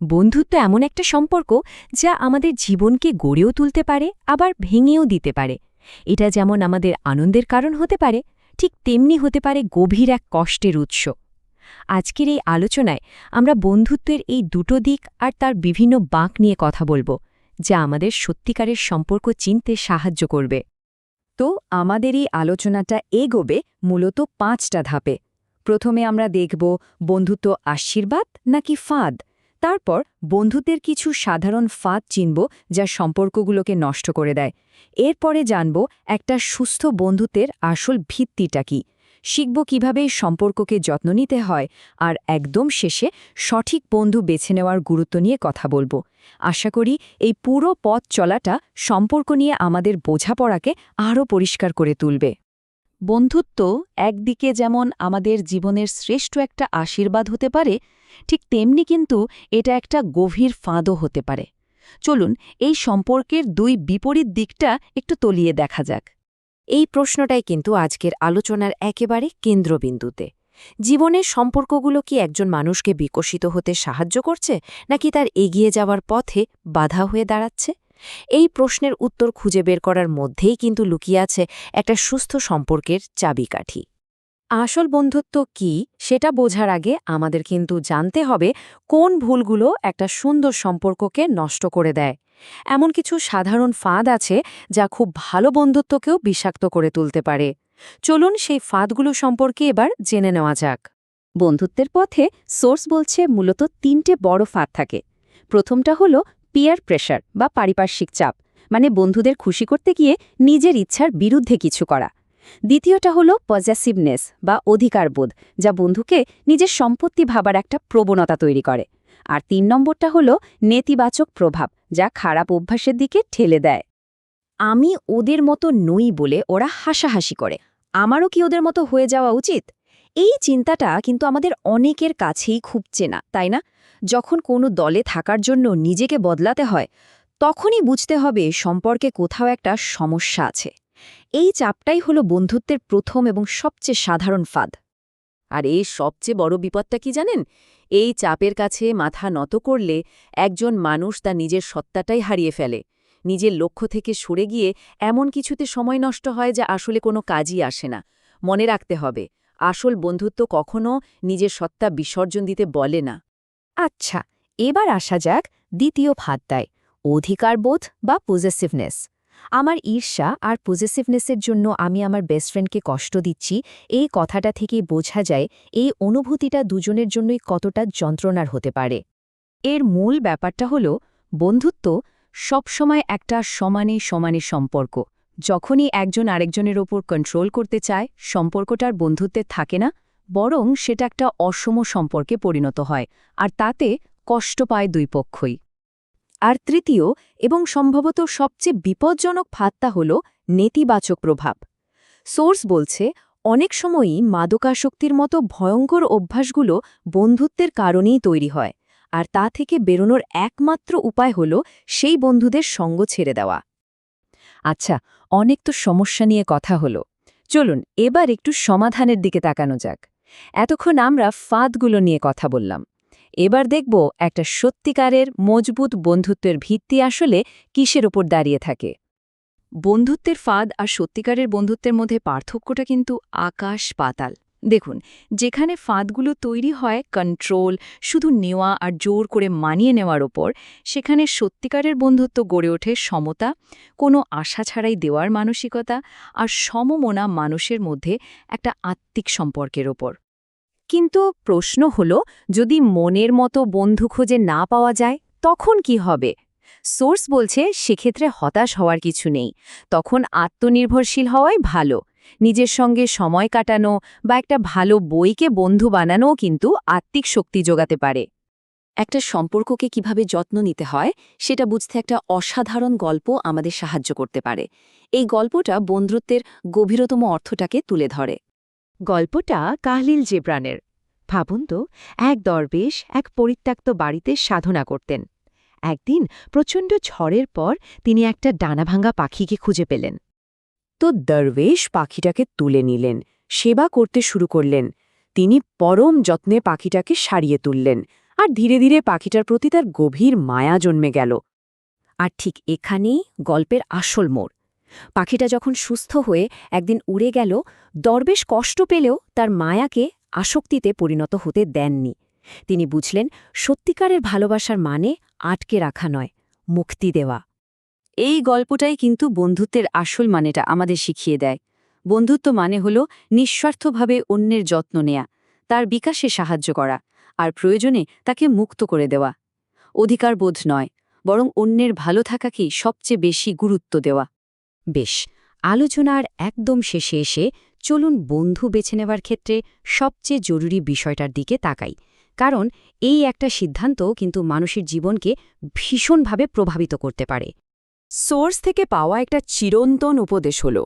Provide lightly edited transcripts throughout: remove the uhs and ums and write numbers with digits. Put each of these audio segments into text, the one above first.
বন্ধুত্ব এমন একটা সম্পর্ক যা আমাদের জীবনকে গড়েও তুলতে পারে আবার ভেঙেও দিতে পারে। এটা যেমন আমাদের আনন্দের কারণ হতে পারে, ঠিক তেমনি হতে পারে গভীর এক কষ্টের উৎস। আজকের এই আলোচনায় আমরা বন্ধুত্বের এই দুটো দিক আর তার বিভিন্ন বাঁক নিয়ে কথা বলবো, যা আমাদের সত্যিকারের সম্পর্ক চিনতে সাহায্য করবে। তো আমাদের এই আলোচনাটা এগোবে মূলত 5টা ধাপে। প্রথমে আমরা দেখব বন্ধুত্ব আশীর্বাদ নাকি ফাঁদ। তারপর বন্ধুত্বের কিছু সাধারণ ফাঁদ চিনব যা সম্পর্কগুলোকে নষ্ট করে দেয়। এরপরে জানব একটা সুস্থ বন্ধুত্বের আসল ভিত্তিটা কি, শিখব কিভাবে এই সম্পর্ককে যত্ন নিতে হয়, আর একদম শেষে সঠিক বন্ধু বেছে নেওয়ার গুরুত্ব নিয়ে কথা বলবো। আশা করি এই পুরো পথ চলাটা সম্পর্ক নিয়ে আমাদের বোঝাপড়াকে আরও পরিষ্কার করে তুলবে। বন্ধুত্ব একদিকে যেমন আমাদের জীবনের শ্রেষ্ঠ একটা আশীর্বাদ হতে পারে, ঠিক তেমনি কিন্তু এটা একটা গভীর ফাঁদও হতে পারে। চলুন এই সম্পর্কের দুই বিপরীত দিকটা একটু তলিয়ে দেখা যাক। এই প্রশ্নটাই কিন্তু আজকের আলোচনার একেবারে কেন্দ্রবিন্দুতে। জীবনের সম্পর্কগুলো কি একজন মানুষকে বিকশিত হতে সাহায্য করছে, নাকি তার এগিয়ে যাওয়ার পথে বাধা হয়ে দাঁড়াচ্ছে? এই প্রশ্নের উত্তর খুঁজে বের করার মধ্যেই কিন্তু লুকিয়ে আছে একটা সুস্থ সম্পর্কের চাবিকাঠি। আসল বন্ধুত্ব কি সেটা বোঝার আগে আমাদের কিন্তু জানতে হবে কোন ভুলগুলো একটা সুন্দর সম্পর্ককে নষ্ট করে দেয়। এমন কিছু সাধারণ ফাঁদ আছে যা খুব ভালো বন্ধুত্বকেও বিষাক্ত করে তুলতে পারে। চলুন সেই ফাঁদগুলো সম্পর্কে এবার জেনে নেওয়া যাক। বন্ধুত্বের পথে সোর্স বলছে মূলত 3টে বড় ফাঁদ থাকে। প্রথমটা হলো পিয়ার প্রেশার বা পারিপার্শ্বিক চাপ, মানে বন্ধুদের খুশি করতে গিয়ে নিজের ইচ্ছার বিরুদ্ধে কিছু করা। দ্বিতীয়টা হলো পজেসিভনেস বা অধিকারবোধ, যা বন্ধুকে নিজের সম্পত্তি ভাবার একটা প্রবণতা তৈরি করে। আর 3 নম্বরটা হলো নেতিবাচক প্রভাব, যা খারাপ অভ্যাসের দিকে ঠেলে দেয়। আমি ওদের মতো নই বলে ওরা হাসাহাসি করে, আমারও কি ওদের মতো হয়ে যাওয়া উচিত? এই চিন্তাটা কিন্তু আমাদের অনেকের কাছেই খুব চেনা, তাই না? যখন কোনো দলে থাকার জন্য নিজেকে বদলাতে হয়, তখনই বুঝতে হবে সম্পর্কে কোথাও একটা সমস্যা আছে। এই চাপটাই হলো বন্ধুত্বের প্রথম এবং সবচেয়ে সাধারণ ফাঁদ। আর এই সবচেয়ে বড় বিপদটা কি জানেন? এই চাপের কাছে মাথা নত করলে একজন মানুষ তার নিজের সত্তাটাই হারিয়ে ফেলে। নিজের লক্ষ্য থেকে সরে গিয়ে এমন কিছুতে সময় নষ্ট হয় যা আসলে কোনো কাজই আসে না। মনে রাখতে হবে, আসল বন্ধুত্ব কখনো নিজের সত্তা বিসর্জন দিতে বলে না। আচ্ছা, এবার আসা যাক দ্বিতীয় ফাঁদটায়, অধিকারবোধ বা পজেসিভনেস। আমার ঈর্ষা আর পজেসিভনেসের জন্য আমি আমার বেস্ট ফ্রেন্ডকে কষ্ট দিচ্ছি, এই কথাটা থেকেই বোঝা যায় এই অনুভূতিটা দুজনের জন্যই কতটা যন্ত্রণার হতে পারে। এর মূল ব্যাপারটা হল বন্ধুত্ব সবসময় একটা সমানে সমানে সম্পর্ক। যখনই একজন আরেকজনের ওপর কন্ট্রোল করতে চায়, সম্পর্কটার বন্ধুত্বে থাকে না, বরং সেটা একটা অসম সম্পর্কে পরিণত হয়, আর তাতে কষ্ট পায় দুই পক্ষই। আর তৃতীয় এবং সম্ভবত সবচেয়ে বিপজ্জনক ফাঁদটা হল নেতিবাচক প্রভাব। সোর্স বলছে অনেক সময়ই মাদকাসক্তির মতো ভয়ঙ্কর অভ্যাসগুলো বন্ধুত্বের কারণেই তৈরি হয়, আর তা থেকে বেরোনোর একমাত্র উপায় হল সেই বন্ধুদের সঙ্গ ছেড়ে দেওয়া। আচ্ছা, অনেক তো সমস্যা নিয়ে কথা হলো, চলুন এবার একটু সমাধানের দিকে তাকানো যাক। এতক্ষণ আমরা ফাঁদগুলো নিয়ে কথা বললাম, এবার দেখব একটা সত্যিকারের মজবুত বন্ধুত্বের ভিত্তি আসলে কিসের ওপর দাঁড়িয়ে থাকে। বন্ধুত্বের ফাঁদ আর সত্যিকারের বন্ধুত্বের মধ্যে পার্থক্যটা কিন্তু আকাশ পাতাল। দেখুন, যেখানে ফাঁদগুলো তৈরি হয় কন্ট্রোল, শুধু নেওয়া আর জোর করে মানিয়ে নেওয়ার ওপর, সেখানে সত্যিকারের বন্ধুত্ব গড়ে ওঠে সমতা, কোনো আশা ছাড়াই দেওয়ার মানসিকতা আর সমমনা মানুষের মধ্যে একটা আত্মিক সম্পর্কের ওপর। কিন্তু প্রশ্ন হল, যদি মনের মতো বন্ধু খুঁজে না পাওয়া যায় তখন কি হবে? সোর্স বলছে সেক্ষেত্রে হতাশ হওয়ার কিছু নেই, তখন আত্মনির্ভরশীল হওয়াই ভালো। নিজের সঙ্গে সময় কাটানো বা একটা ভালো বইকে বন্ধু বানানোও কিন্তু আত্মিক শক্তি যোগাতে পারে। একটা সম্পর্ককে কিভাবে যত্ন নিতে হয় সেটা বুঝতে একটা অসাধারণ গল্প আমাদের সাহায্য করতে পারে। এই গল্পটা বন্ধুত্বের গভীরতম অর্থটাকে তুলে ধরে। গল্পটা কাহলিল জিবরানের। ভাবুন তো, এক দরবেশ এক পরিত্যক্ত বাড়িতে সাধনা করতেন। একদিন প্রচণ্ড ঝড়ের পর তিনি একটা ডানাভাঙা পাখিকে খুঁজে পেলেন। তো দরবেশ পাখিটাকে তুলে নিলেন, সেবা করতে শুরু করলেন। তিনি পরম যত্নে পাখিটাকে সারিয়ে তুললেন, আর ধীরে ধীরে পাখিটার প্রতি তার গভীর মায়া জন্মে গেল। আর ঠিক এখানেই গল্পের আসল মোড়। পাখিটা যখন সুস্থ হয়ে একদিন উড়ে গেল, দরবেশ কষ্ট পেলেও তার মায়াকে আসক্তিতে পরিণত হতে দেননি। তিনি বুঝলেন সত্যিকারের ভালোবাসার মানে আটকে রাখা নয়, মুক্তি দেওয়া। এই গল্পটাই কিন্তু বন্ধুত্বের আসল মানেটা আমাদের শিখিয়ে দেয়। বন্ধুত্ব মানে হল নিঃস্বার্থভাবে অন্যের যত্ন নেয়া, তার বিকাশে সাহায্য করা, আর প্রয়োজনে তাকে মুক্ত করে দেওয়া। অধিকার বোধ নয়, বরং অন্যের ভালো থাকাকেই সবচেয়ে বেশি গুরুত্ব দেওয়া। বেশ, আলোচনার একদম শেষে এসে চলুন বন্ধু বেছে নেওয়ার ক্ষেত্রে সবচেয়ে জরুরি বিষয়টার দিকে তাকাই, কারণ এই একটা সিদ্ধান্ত কিন্তু মানুষের জীবনকে ভীষণভাবে প্রভাবিত করতে পারে। সোর্স থেকে পাওয়া একটা চিরন্তন উপদেশ হল,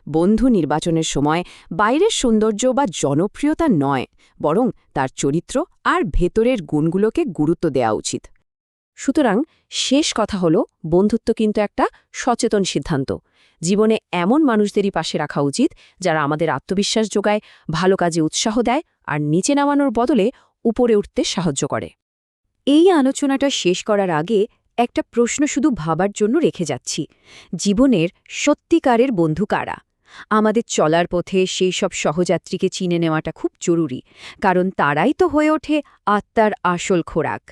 বন্ধু নির্বাচনের সময় বাইরের সৌন্দর্য বা জনপ্রিয়তা নয়, বরং তার চরিত্র আর ভেতরের গুণগুলোকে গুরুত্ব দেওয়া উচিত। সুতরাং শেষ কথা হল, বন্ধুত্ব কিন্তু একটা সচেতন সিদ্ধান্ত। জীবনে এমন মানুষদেরই পাশে রাখা উচিত যারা আমাদের আত্মবিশ্বাস যোগায়, ভালো কাজে উৎসাহ দেয়, আর নিচে নামানোর বদলে উপরে উঠতে সাহায্য করে। এই আলোচনাটা শেষ করার আগে একটা প্রশ্ন শুধু ভাবার জন্য রেখে যাচ্ছি। জীবনের সত্যিকারের বন্ধু কারা? আমাদের চলার পথে সেই সব সহযাত্রীকে চিনে নেওয়াটা খুব জরুরি, কারণ তারাই তো হয়ে ওঠে আত্মার আসল খোরাক।